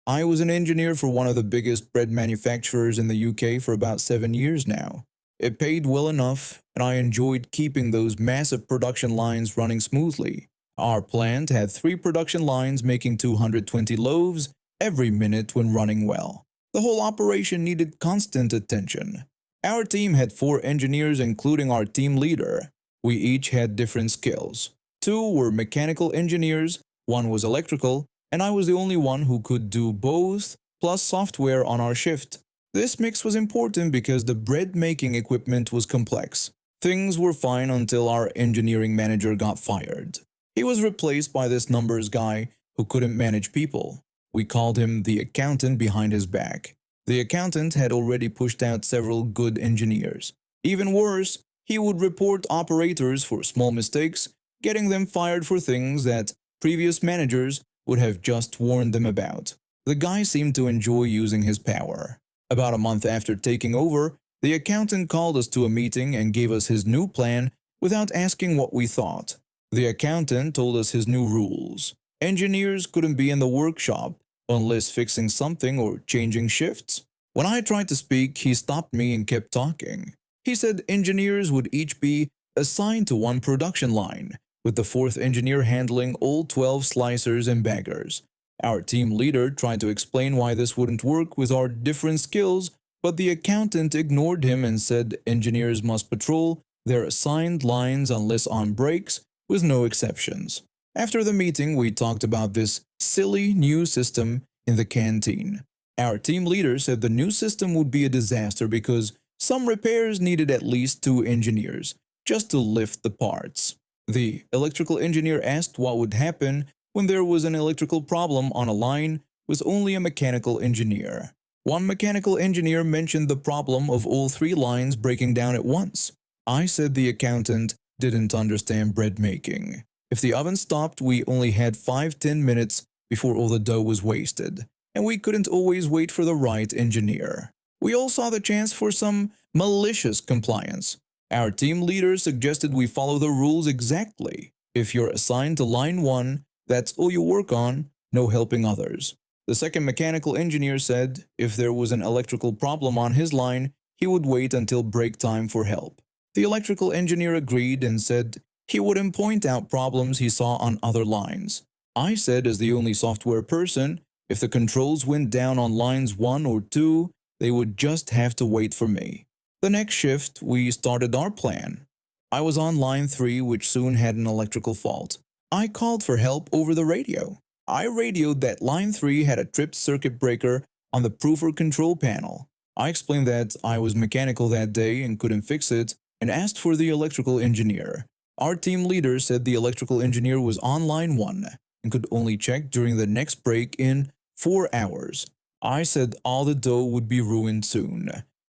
I was an engineer for one of the biggest bread manufacturers in the UK for about 7 years now. It paid well enough, and I enjoyed keeping those massive production lines running smoothly. Our plant had 3 production lines making 220 loaves every minute when running well. The whole operation needed constant attention. Our team had 4 engineers, including our team leader. We each had different skills. 2 were mechanical engineers, 1 was electrical, and I was the only one who could do both, plus software on our shift. This mix was important because the bread making equipment was complex. Things were fine until our engineering manager got fired. He was replaced by this numbers guy who couldn't manage people. We called him the accountant behind his back. The accountant had already pushed out several good engineers. Even worse, he would report operators for small mistakes, getting them fired for things that previous managers would have just warned them about. The guy seemed to enjoy using his power. About a month after taking over, the accountant called us to a meeting and gave us his new plan without asking what we thought. The accountant told us his new rules. Engineers couldn't be in the workshop unless fixing something or changing shifts. When I tried to speak, he stopped me and kept talking. He said engineers would each be assigned to 1 production line, with the 4th engineer handling all 12 slicers and baggers. Our team leader tried to explain why this wouldn't work with our different skills, but the accountant ignored him and said engineers must patrol their assigned lines unless on breaks, with no exceptions. After the meeting, we talked about this silly new system in the canteen. Our team leader said the new system would be a disaster because some repairs needed at least 2 engineers just to lift the parts. The electrical engineer asked what would happen when there was an electrical problem on a line with only a mechanical engineer. One mechanical engineer mentioned the problem of all 3 lines breaking down at once. I said the accountant didn't understand bread making. If the oven stopped, we only had 5–10 minutes before all the dough was wasted, and we couldn't always wait for the right engineer. We all saw the chance for some malicious compliance. Our team leader suggested we follow the rules exactly. If you're assigned to line 1, that's all you work on, no helping others. The second mechanical engineer said if there was an electrical problem on his line, he would wait until break time for help. The electrical engineer agreed and said he wouldn't point out problems he saw on other lines. I said as the only software person, if the controls went down on lines 1 or 2, they would just have to wait for me. The next shift, we started our plan. I was on line 3, which soon had an electrical fault. I called for help over the radio. I radioed that line 3 had a tripped circuit breaker on the proofer control panel. I explained that I was mechanical that day and couldn't fix it, and asked for the electrical engineer. Our team leader said the electrical engineer was on line 1 and could only check during the next break in 4 hours. I said all the dough would be ruined soon.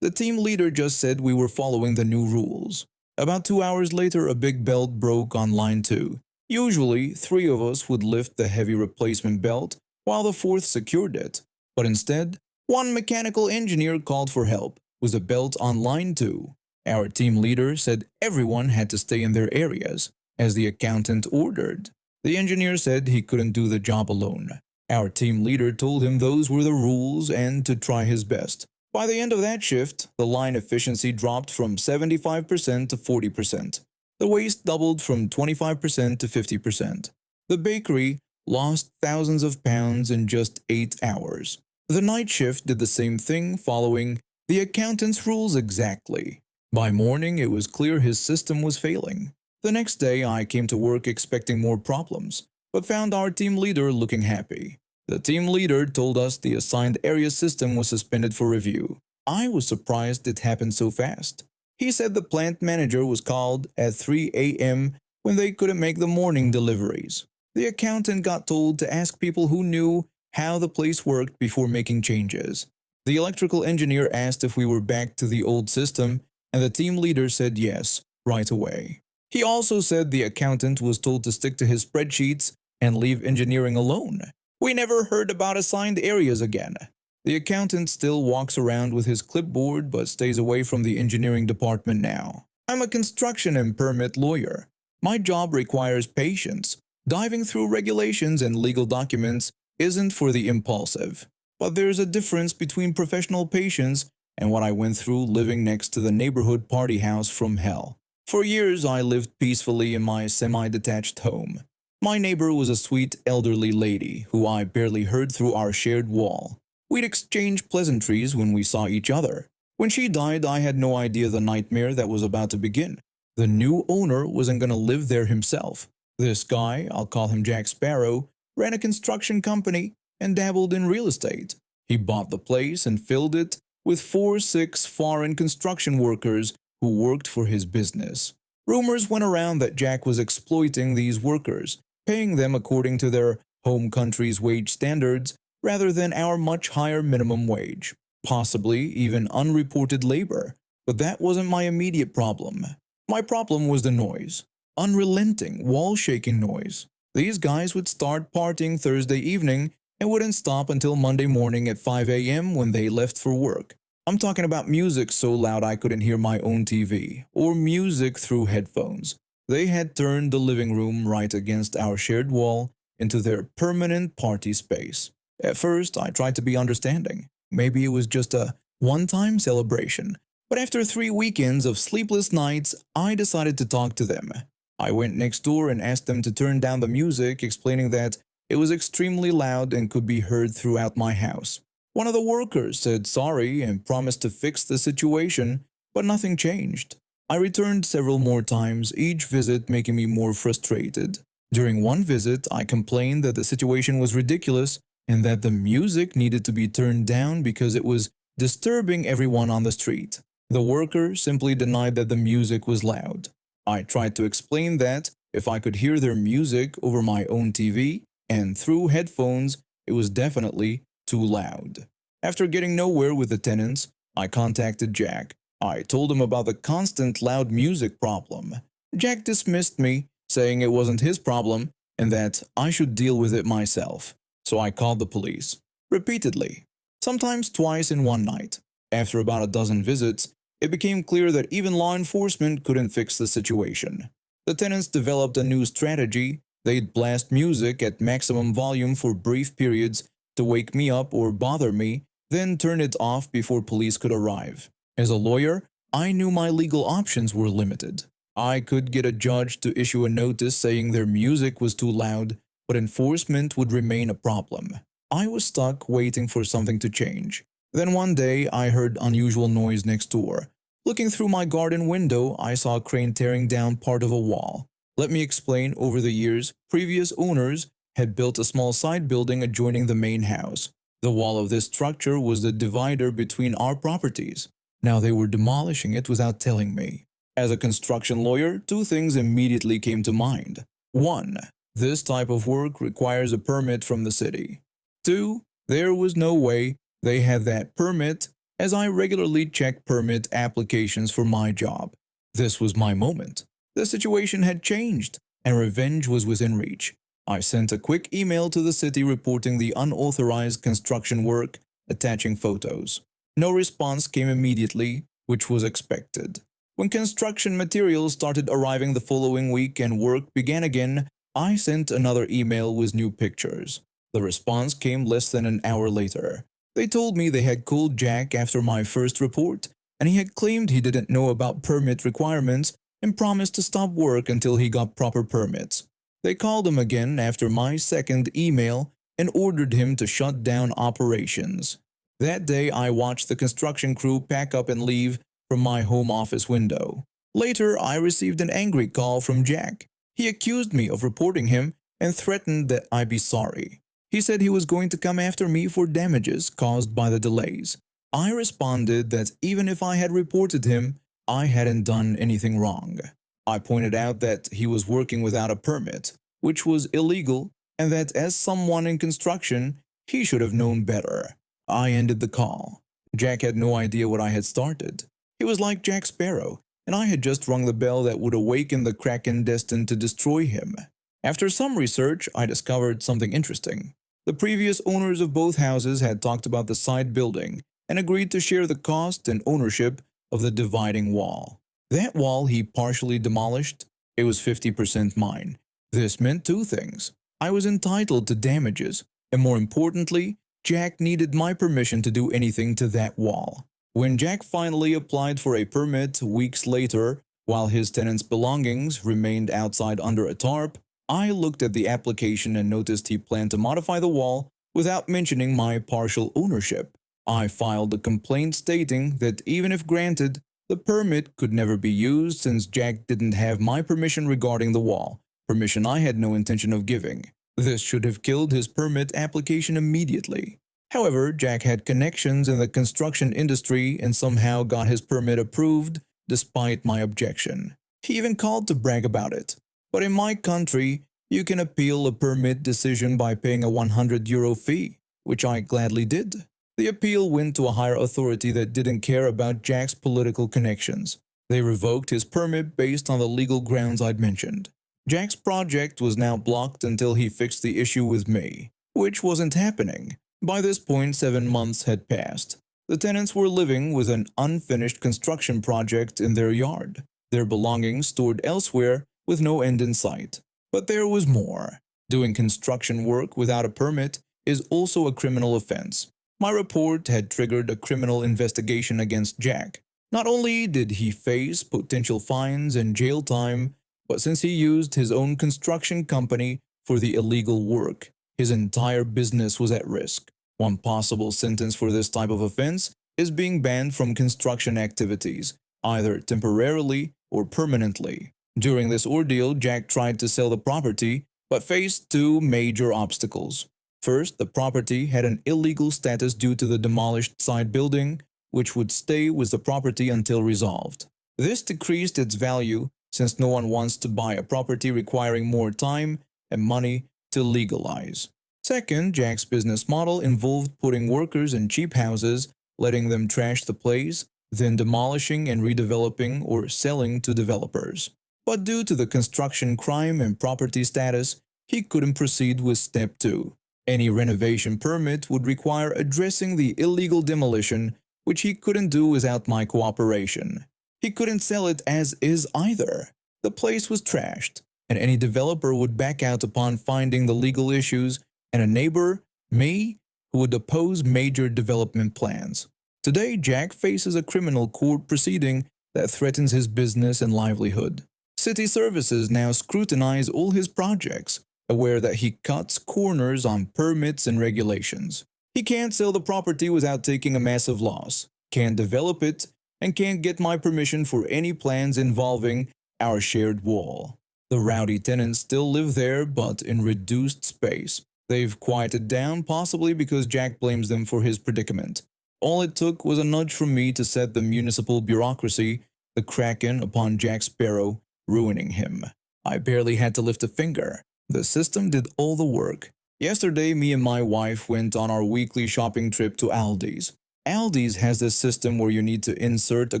The team leader just said we were following the new rules. About 2 hours later, a big belt broke on line 2. Usually, 3 of us would lift the heavy replacement belt while the 4th secured it. But instead, one mechanical engineer called for help with the belt on line 2. Our team leader said everyone had to stay in their areas, as the accountant ordered. The engineer said he couldn't do the job alone. Our team leader told him those were the rules and to try his best. By the end of that shift, the line efficiency dropped from 75% to 40%. The waste doubled from 25% to 50%. The bakery lost thousands of pounds in just 8 hours. The night shift did the same thing, following the accountant's rules exactly. By morning, it was clear his system was failing. The next day, I came to work expecting more problems, but found our team leader looking happy. The team leader told us the assigned area system was suspended for review. I was surprised it happened so fast. He said the plant manager was called at 3 a.m. when they couldn't make the morning deliveries. The accountant got told to ask people who knew how the place worked before making changes. The electrical engineer asked if we were back to the old system, and the team leader said yes, right away. He also said the accountant was told to stick to his spreadsheets and leave engineering alone. We never heard about assigned areas again. The accountant still walks around with his clipboard but stays away from the engineering department now. I'm a construction and permit lawyer. My job requires patience. Diving through regulations and legal documents isn't for the impulsive. But there's a difference between professional patience and what I went through living next to the neighborhood party house from hell. For years, I lived peacefully in my semi-detached home. My neighbor was a sweet elderly lady who I barely heard through our shared wall. We'd exchange pleasantries when we saw each other. When she died, I had no idea the nightmare that was about to begin. The new owner wasn't going to live there himself. This guy, I'll call him Jack Sparrow, ran a construction company and dabbled in real estate. He bought the place and filled it with 4 6 foreign construction workers who worked for his business. Rumors went around that Jack was exploiting these workers, paying them according to their home country's wage standards rather than our much higher minimum wage, possibly even unreported labor. But that wasn't my immediate problem. My problem was the noise. Unrelenting, wall-shaking noise. These guys would start partying Thursday evening and wouldn't stop until Monday morning at 5 a.m. when they left for work. I'm talking about music so loud I couldn't hear my own TV, or music through headphones. They had turned the living room right against our shared wall into their permanent party space. At first, I tried to be understanding. Maybe it was just a one-time celebration. But after 3 weekends of sleepless nights, I decided to talk to them. I went next door and asked them to turn down the music, explaining that it was extremely loud and could be heard throughout my house. One of the workers said sorry and promised to fix the situation, but nothing changed. I returned several more times, each visit making me more frustrated. During one visit, I complained that the situation was ridiculous and that the music needed to be turned down because it was disturbing everyone on the street. The worker simply denied that the music was loud. I tried to explain that if I could hear their music over my own TV and through headphones, it was definitely too loud. After getting nowhere with the tenants, I contacted Jack. I told him about the constant loud music problem. Jack dismissed me, saying it wasn't his problem and that I should deal with it myself. So I called the police. Repeatedly. Sometimes twice in one night. After about a dozen visits, it became clear that even law enforcement couldn't fix the situation. The tenants developed a new strategy. They'd blast music at maximum volume for brief periods to wake me up or bother me, then turn it off before police could arrive. As a lawyer, I knew my legal options were limited. I could get a judge to issue a notice saying their music was too loud, but enforcement would remain a problem. I was stuck waiting for something to change. Then one day, I heard unusual noise next door. Looking through my garden window, I saw a crane tearing down part of a wall. Let me explain, over the years, previous owners had built a small side building adjoining the main house. The wall of this structure was the divider between our properties. Now they were demolishing it without telling me. As a construction lawyer, two things immediately came to mind. 1. This type of work requires a permit from the city. 2. There was no way they had that permit, as I regularly check permit applications for my job. This was my moment. The situation had changed, and revenge was within reach. I sent a quick email to the city reporting the unauthorized construction work, attaching photos. No response came immediately, which was expected. When construction materials started arriving the following week and work began again, I sent another email with new pictures. The response came less than an hour later. They told me they had called Jack after my first report, and he had claimed he didn't know about permit requirements and promised to stop work until he got proper permits. They called him again after my second email and ordered him to shut down operations. That day, I watched the construction crew pack up and leave from my home office window. Later, I received an angry call from Jack. He accused me of reporting him and threatened that I be sorry. He said he was going to come after me for damages caused by the delays. I responded that even if I had reported him, I hadn't done anything wrong. I pointed out that he was working without a permit, which was illegal, and that as someone in construction, he should have known better. I ended the call. Jack had no idea what I had started. He was like Jack Sparrow, and I had just rung the bell that would awaken the kraken destined to destroy him. After some research, I discovered something interesting. The previous owners of both houses had talked about the side building and agreed to share the cost and ownership of the dividing wall. That wall he partially demolished, it was 50% mine. This meant two things. I was entitled to damages, and more importantly, Jack needed my permission to do anything to that wall. When Jack finally applied for a permit weeks later, while his tenant's belongings remained outside under a tarp, I looked at the application and noticed he planned to modify the wall without mentioning my partial ownership. I filed a complaint stating that even if granted, the permit could never be used since Jack didn't have my permission regarding the wall, permission I had no intention of giving. This should have killed his permit application immediately. However, Jack had connections in the construction industry and somehow got his permit approved despite my objection. He even called to brag about it. But in my country, you can appeal a permit decision by paying a €100 fee, which I gladly did. The appeal went to a higher authority that didn't care about Jack's political connections. They revoked his permit based on the legal grounds I'd mentioned. Jack's project was now blocked until he fixed the issue with me, which wasn't happening. By this point, 7 months had passed. The tenants were living with an unfinished construction project in their yard, their belongings stored elsewhere with no end in sight. But there was more. Doing construction work without a permit is also a criminal offense. My report had triggered a criminal investigation against Jack. Not only did he face potential fines and jail time, but since he used his own construction company for the illegal work, his entire business was at risk. One possible sentence for this type of offense is being banned from construction activities, either temporarily or permanently. During this ordeal, Jack tried to sell the property, but faced two major obstacles. First, the property had an illegal status due to the demolished side building, which would stay with the property until resolved. This decreased its value since no one wants to buy a property requiring more time and money to legalize. Second, Jack's business model involved putting workers in cheap houses, letting them trash the place, then demolishing and redeveloping or selling to developers. But due to the construction crime and property status, he couldn't proceed with step 2. Any renovation permit would require addressing the illegal demolition, which he couldn't do without my cooperation. He couldn't sell it as is either. The place was trashed, and any developer would back out upon finding the legal issues, and a neighbor, me, who would oppose major development plans. Today, Jack faces a criminal court proceeding that threatens his business and livelihood. City services now scrutinize all his projects, aware that he cuts corners on permits and regulations. He can't sell the property without taking a massive loss, can't develop it, and can't get my permission for any plans involving our shared wall. The rowdy tenants still live there, but in reduced space. They've quieted down, possibly because Jack blames them for his predicament. All it took was a nudge from me to set the municipal bureaucracy the kraken upon Jack Sparrow, ruining him. I barely had to lift a finger. The system did all the work. Yesterday, me and my wife went on our weekly shopping trip to Aldi's. Aldi's has this system where you need to insert a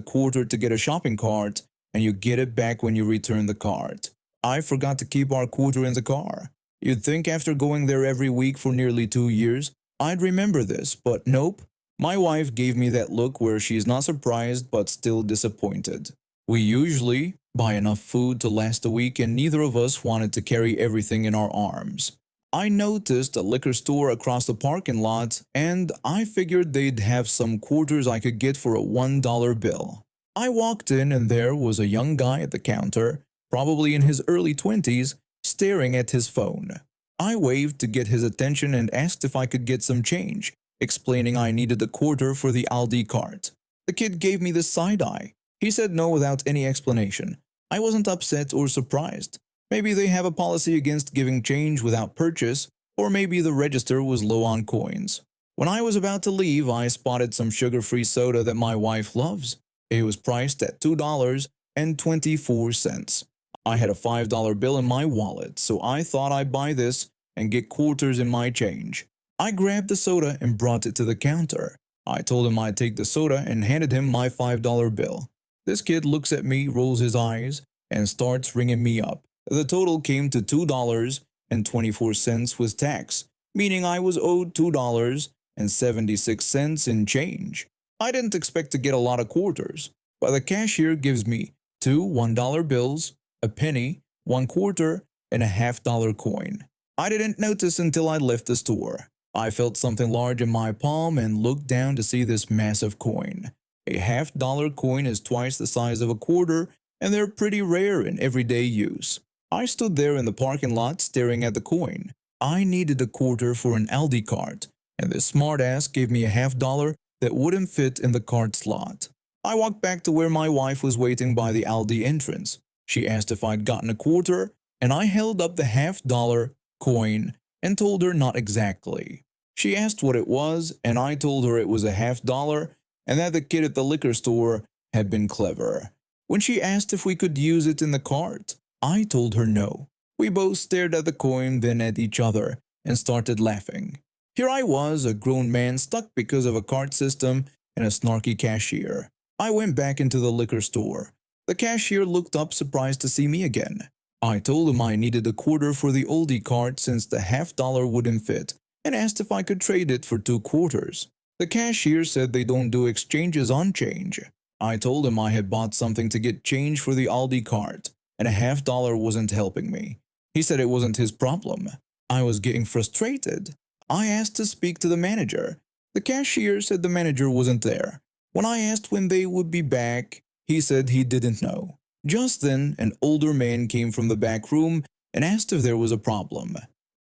quarter to get a shopping cart, and you get it back when you return the cart. I forgot to keep our quarter in the car. You'd think after going there every week for nearly 2 years, I'd remember this, but nope. My wife gave me that look where she's not surprised but still disappointed. We usually buy enough food to last a week, and neither of us wanted to carry everything in our arms. I noticed a liquor store across the parking lot, and I figured they'd have some quarters I could get for a $1 bill. I walked in, and there was a young guy at the counter, probably in his early 20s, staring at his phone. I waved to get his attention and asked if I could get some change, explaining I needed a quarter for the Aldi cart. The kid gave me the side eye. He said no without any explanation. I wasn't upset or surprised. Maybe they have a policy against giving change without purchase, or maybe the register was low on coins. When I was about to leave, I spotted some sugar-free soda that my wife loves. It was priced at $2.24. I had a $5 bill in my wallet, so I thought I'd buy this and get quarters in my change. I grabbed the soda and brought it to the counter. I told him I'd take the soda and handed him my $5 bill. This kid looks at me, rolls his eyes, and starts ringing me up. The total came to $2.24 with tax, meaning I was owed $2.76 in change. I didn't expect to get a lot of quarters, but the cashier gives me two $1 bills, a penny, 1/4, and a half-dollar coin. I didn't notice until I left the store. I felt something large in my palm and looked down to see this massive coin. A half-dollar coin is twice the size of a quarter, and they're pretty rare in everyday use. I stood there in the parking lot staring at the coin. I needed a quarter for an Aldi cart, and this smartass gave me a half-dollar that wouldn't fit in the cart slot. I walked back to where my wife was waiting by the Aldi entrance. She asked if I'd gotten a quarter, and I held up the half-dollar coin and told her not exactly. She asked what it was, and I told her it was a half-dollar and that the kid at the liquor store had been clever. When she asked if we could use it in the cart, I told her no. We both stared at the coin, then at each other, and started laughing. Here I was, a grown man stuck because of a cart system and a snarky cashier. I went back into the liquor store. The cashier looked up surprised to see me again. I told him I needed a quarter for the oldie cart since the half-dollar wouldn't fit, and asked if I could trade it for 2/4. The cashier said they don't do exchanges on change. I told him I had bought something to get change for the Aldi cart, and a half-dollar wasn't helping me. He said it wasn't his problem. I was getting frustrated. I asked to speak to the manager. The cashier said the manager wasn't there. When I asked when they would be back, he said he didn't know. Just then, an older man came from the back room and asked if there was a problem.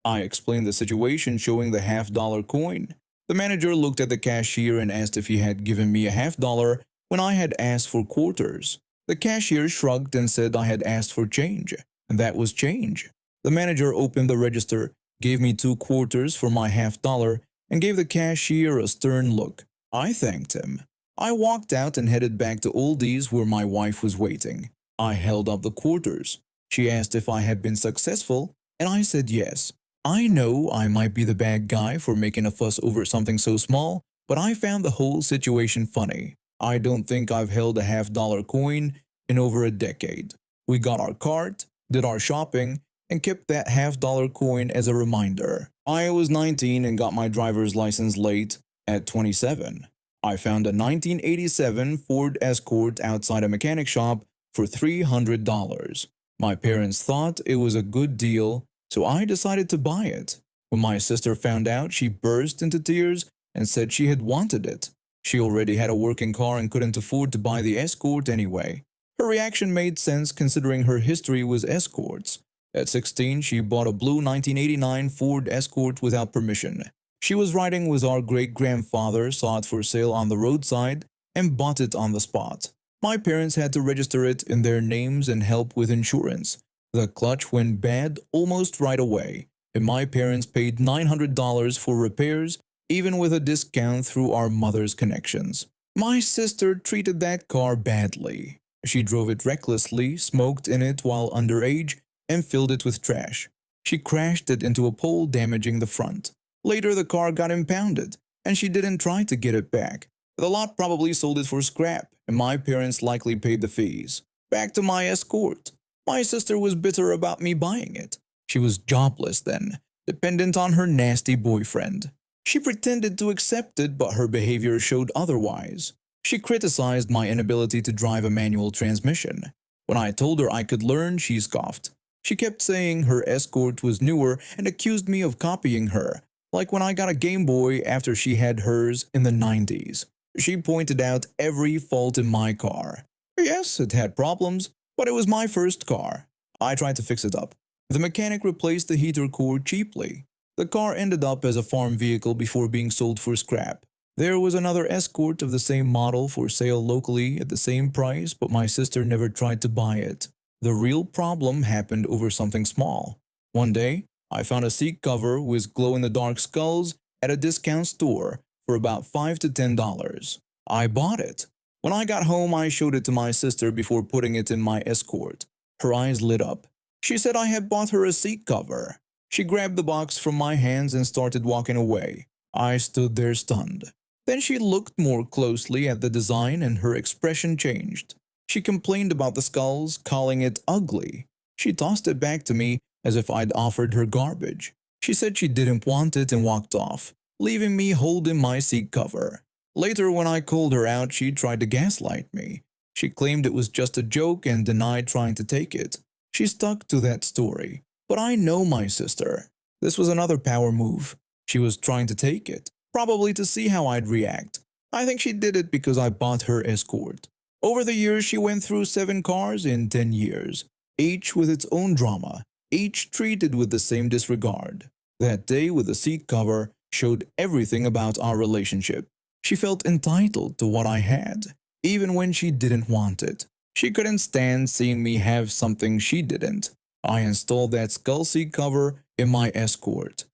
I explained the situation, showing the half-dollar coin. The manager looked at the cashier and asked if he had given me a half-dollar when I had asked for quarters. The cashier shrugged and said I had asked for change, and that was change. The manager opened the register, gave me 2/4 for my half-dollar, and gave the cashier a stern look. I thanked him. I walked out and headed back to Aldi's where my wife was waiting. I held up the quarters. She asked if I had been successful, and I said yes. I know I might be the bad guy for making a fuss over something so small, but I found the whole situation funny. I don't think I've held a half-dollar coin in over a decade. We got our cart, did our shopping, and kept that half-dollar coin as a reminder. I was 19 and got my driver's license late at 27. I found a 1987 Ford Escort outside a mechanic shop for $300. My parents thought it was a good deal, so I decided to buy it. When my sister found out, she burst into tears and said she had wanted it. She already had a working car and couldn't afford to buy the Escort anyway. Her reaction made sense considering her history was Escorts. At 16, she bought a blue 1989 Ford Escort without permission. She was riding with our great-grandfather, saw it for sale on the roadside, and bought it on the spot. My parents had to register it in their names and help with insurance. The clutch went bad almost right away, and my parents paid $900 for repairs, even with a discount through our mother's connections. My sister treated that car badly. She drove it recklessly, smoked in it while underage, and filled it with trash. She crashed it into a pole, damaging the front. Later, the car got impounded, and she didn't try to get it back. The lot probably sold it for scrap, and my parents likely paid the fees. Back to my Escort. My sister was bitter about me buying it. She was jobless then, dependent on her nasty boyfriend. She pretended to accept it, but her behavior showed otherwise. She criticized my inability to drive a manual transmission. When I told her I could learn, she scoffed. She kept saying her Escort was newer and accused me of copying her, like when I got a Game Boy after she had hers in the 90s. She pointed out every fault in my car. Yes, it had problems, but it was my first car. I tried to fix it up. The mechanic replaced the heater cord cheaply. The car ended up as a farm vehicle before being sold for scrap. There was another Escort of the same model for sale locally at the same price, but my sister never tried to buy it. The real problem happened over something small. One day, I found a seat cover with glow-in-the-dark skulls at a discount store for about $5 to $10. I bought it. When I got home, I showed it to my sister before putting it in my Escort. Her eyes lit up. She said I had bought her a seat cover. She grabbed the box from my hands and started walking away. I stood there stunned. Then she looked more closely at the design and her expression changed. She complained about the skulls, calling it ugly. She tossed it back to me as if I'd offered her garbage. She said she didn't want it and walked off, leaving me holding my seat cover. Later, when I called her out, she tried to gaslight me. She claimed it was just a joke and denied trying to take it. She stuck to that story. But I know my sister. This was another power move. She was trying to take it, probably to see how I'd react. I think she did it because I bought her escort. Over the years, she went through 7 cars in 10 years, each with its own drama, each treated with the same disregard. That day with the seat cover showed everything about our relationship. She felt entitled to what I had, even when she didn't want it. She couldn't stand seeing me have something she didn't. I installed that skull seat cover in my escort.